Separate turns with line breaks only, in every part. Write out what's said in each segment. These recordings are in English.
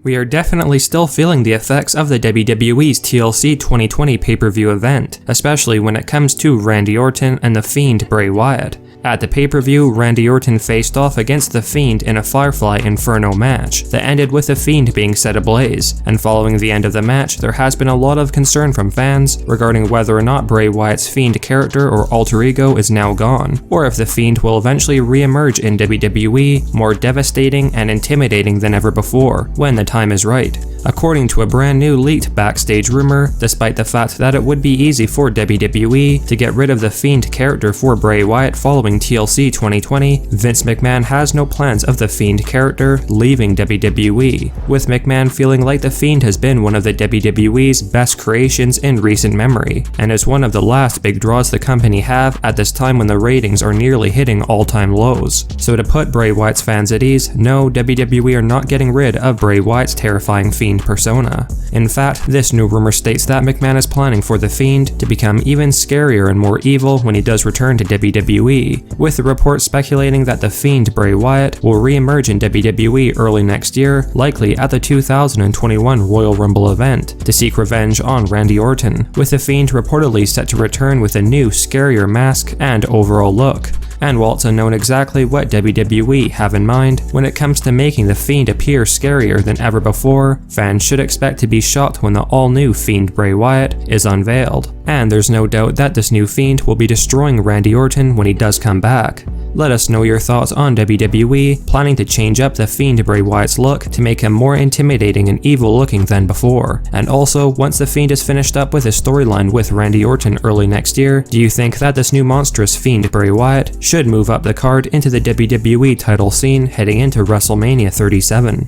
We are definitely still feeling the effects of the WWE's TLC 2020 pay-per-view event, especially when it comes to Randy Orton and the Fiend Bray Wyatt. At the pay-per-view, Randy Orton faced off against the Fiend in a Firefly Inferno match that ended with the Fiend being set ablaze, and following the end of the match, there has been a lot of concern from fans regarding whether or not Bray Wyatt's Fiend character or alter ego is now gone, or if the Fiend will eventually re-emerge in WWE more devastating and intimidating than ever before, when the time is right. According to a brand new leaked backstage rumor, despite the fact that it would be easy for WWE to get rid of the Fiend character for Bray Wyatt following TLC 2020, Vince McMahon has no plans of the Fiend character leaving WWE, with McMahon feeling like the Fiend has been one of the WWE's best creations in recent memory, and is one of the last big draws the company have at this time when the ratings are nearly hitting all-time lows. So to put Bray Wyatt's fans at ease, no, WWE are not getting rid of Bray Wyatt's terrifying Fiend persona. In fact, this new rumor states that McMahon is planning for the Fiend to become even scarier and more evil when he does return to WWE, with the report speculating that the Fiend Bray Wyatt will re-emerge in WWE early next year, likely at the 2021 Royal Rumble event, to seek revenge on Randy Orton, with the Fiend reportedly set to return with a new, scarier mask and overall look. And while it's unknown exactly what WWE have in mind when it comes to making the Fiend appear scarier than ever before, fans should expect to be shocked when the all-new Fiend Bray Wyatt is unveiled. And there's no doubt that this new Fiend will be destroying Randy Orton when he does come back. Let us know your thoughts on WWE planning to change up the Fiend Bray Wyatt's look to make him more intimidating and evil looking than before. And also, once the Fiend is finished up with his storyline with Randy Orton early next year, do you think that this new monstrous Fiend Bray Wyatt should move up the card into the WWE title scene heading into WrestleMania 37?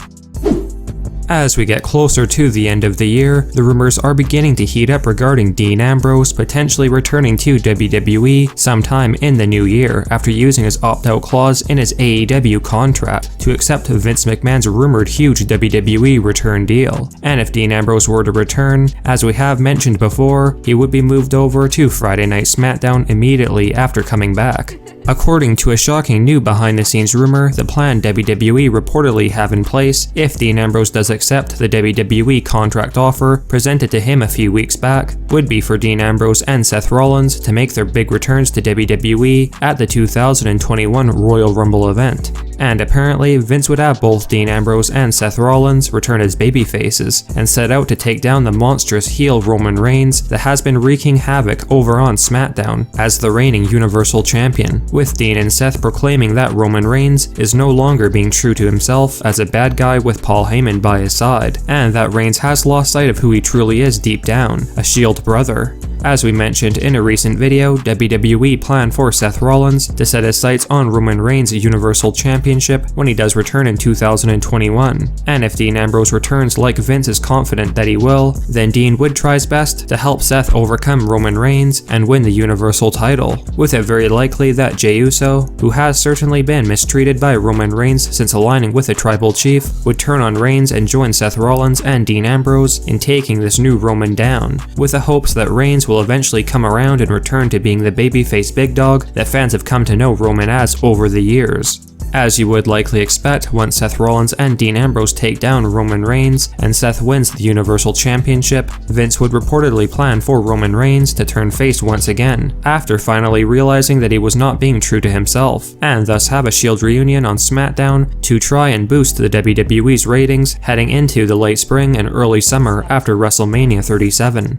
As we get closer to the end of the year, the rumors are beginning to heat up regarding Dean Ambrose potentially returning to WWE sometime in the new year after using his opt-out clause in his AEW contract to accept Vince McMahon's rumored huge WWE return deal. And if Dean Ambrose were to return, as we have mentioned before, he would be moved over to Friday Night SmackDown immediately after coming back. According to a shocking new behind-the-scenes rumor, the plan WWE reportedly have in place if Dean Ambrose does accept the WWE contract offer presented to him a few weeks back, would be for Dean Ambrose and Seth Rollins to make their big returns to WWE at the 2021 Royal Rumble event. And apparently, Vince would have both Dean Ambrose and Seth Rollins return as babyfaces and set out to take down the monstrous heel Roman Reigns that has been wreaking havoc over on SmackDown as the reigning Universal Champion, with Dean and Seth proclaiming that Roman Reigns is no longer being true to himself as a bad guy with Paul Heyman by his side, and that Reigns has lost sight of who he truly is deep down, a Shield brother. As we mentioned in a recent video, WWE planned for Seth Rollins to set his sights on Roman Reigns' Universal Championship when he does return in 2021. And if Dean Ambrose returns like Vince is confident that he will, then Dean would try his best to help Seth overcome Roman Reigns and win the Universal title, with it very likely that Jey Uso, who has certainly been mistreated by Roman Reigns since aligning with the Tribal Chief, would turn on Reigns and join Seth Rollins and Dean Ambrose in taking this new Roman down, with the hopes that Reigns will eventually come around and return to being the babyface big dog that fans have come to know Roman as over the years. As you would likely expect, once Seth Rollins and Dean Ambrose take down Roman Reigns and Seth wins the Universal Championship, Vince would reportedly plan for Roman Reigns to turn face once again, after finally realizing that he was not being true to himself, and thus have a Shield reunion on SmackDown to try and boost the WWE's ratings heading into the late spring and early summer after WrestleMania 37.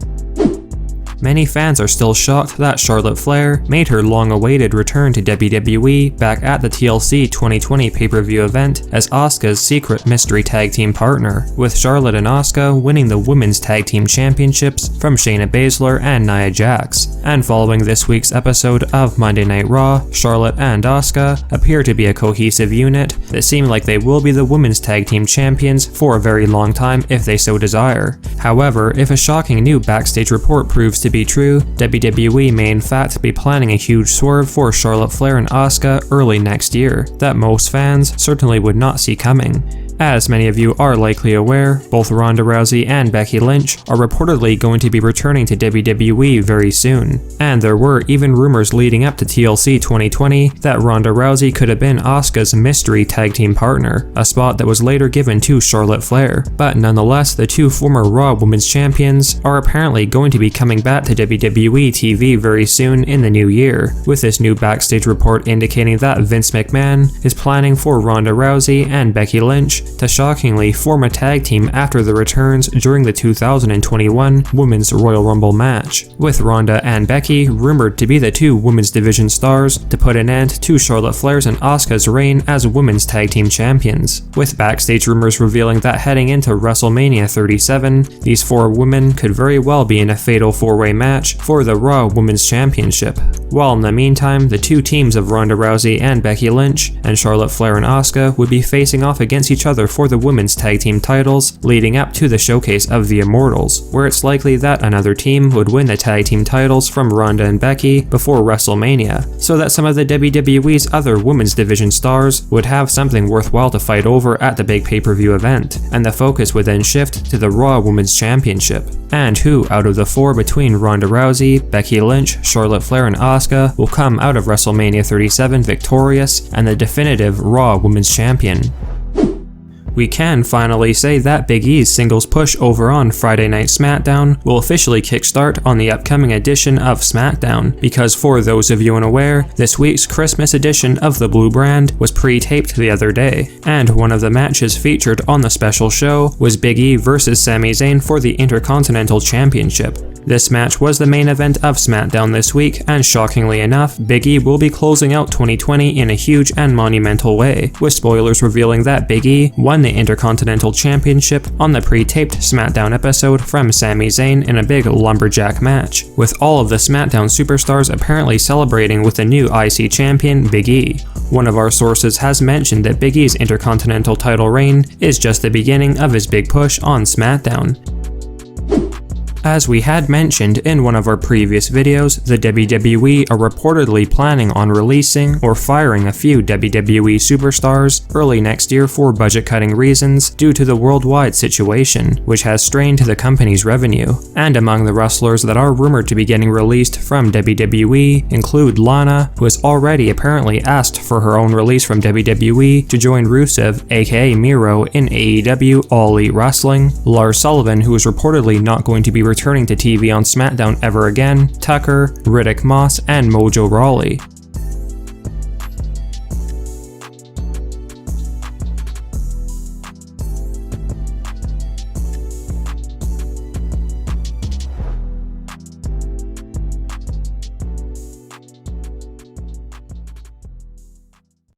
Many fans are still shocked that Charlotte Flair made her long-awaited return to WWE back at the TLC 2020 pay-per-view event as Asuka's secret mystery tag team partner, with Charlotte and Asuka winning the Women's Tag Team Championships from Shayna Baszler and Nia Jax. And following this week's episode of Monday Night Raw, Charlotte and Asuka appear to be a cohesive unit that seem like they will be the Women's Tag Team Champions for a very long time if they so desire. However, if a shocking new backstage report proves to be true, WWE may in fact be planning a huge swerve for Charlotte Flair and Asuka early next year that most fans certainly would not see coming. As many of you are likely aware, both Ronda Rousey and Becky Lynch are reportedly going to be returning to WWE very soon, and there were even rumors leading up to TLC 2020 that Ronda Rousey could have been Asuka's mystery tag team partner, a spot that was later given to Charlotte Flair. But nonetheless, the two former Raw Women's Champions are apparently going to be coming back to WWE TV very soon in the new year, with this new backstage report indicating that Vince McMahon is planning for Ronda Rousey and Becky Lynch to shockingly form a tag team after the returns during the 2021 Women's Royal Rumble match, with Ronda and Becky rumored to be the two Women's Division stars to put an end to Charlotte Flair's and Asuka's reign as Women's Tag Team Champions, with backstage rumors revealing that heading into WrestleMania 37, these four women could very well be in a fatal four-way match for the Raw Women's Championship. While in the meantime, the two teams of Ronda Rousey and Becky Lynch and Charlotte Flair and Asuka would be facing off against each other for the women's tag team titles leading up to the showcase of the Immortals, where it's likely that another team would win the tag team titles from Ronda and Becky before WrestleMania, so that some of the WWE's other women's division stars would have something worthwhile to fight over at the big pay-per-view event, and the focus would then shift to the Raw Women's Championship. And who out of the four between Ronda Rousey, Becky Lynch, Charlotte Flair, and Asuka will come out of WrestleMania 37 victorious and the definitive Raw Women's Champion? We can finally say that Big E's singles push over on Friday Night SmackDown will officially kickstart on the upcoming edition of SmackDown, because for those of you unaware, this week's Christmas edition of the Blue Brand was pre-taped the other day, and one of the matches featured on the special show was Big E vs Sami Zayn for the Intercontinental Championship. This match was the main event of SmackDown this week, and shockingly enough, Big E will be closing out 2020 in a huge and monumental way, with spoilers revealing that Big E won the Intercontinental Championship on the pre-taped SmackDown episode from Sami Zayn in a big lumberjack match, with all of the SmackDown superstars apparently celebrating with the new IC champion Big E. One of our sources has mentioned that Big E's Intercontinental title reign is just the beginning of his big push on SmackDown. As we had mentioned in one of our previous videos, the WWE are reportedly planning on releasing or firing a few WWE superstars early next year for budget-cutting reasons due to the worldwide situation, which has strained the company's revenue. And among the wrestlers that are rumored to be getting released from WWE include Lana, who has already apparently asked for her own release from WWE to join Rusev, aka Miro, in AEW All Elite Wrestling, Lars Sullivan, who is reportedly not going to be returning to TV on SmackDown ever again, Tucker, Riddick Moss, and Mojo Rawley.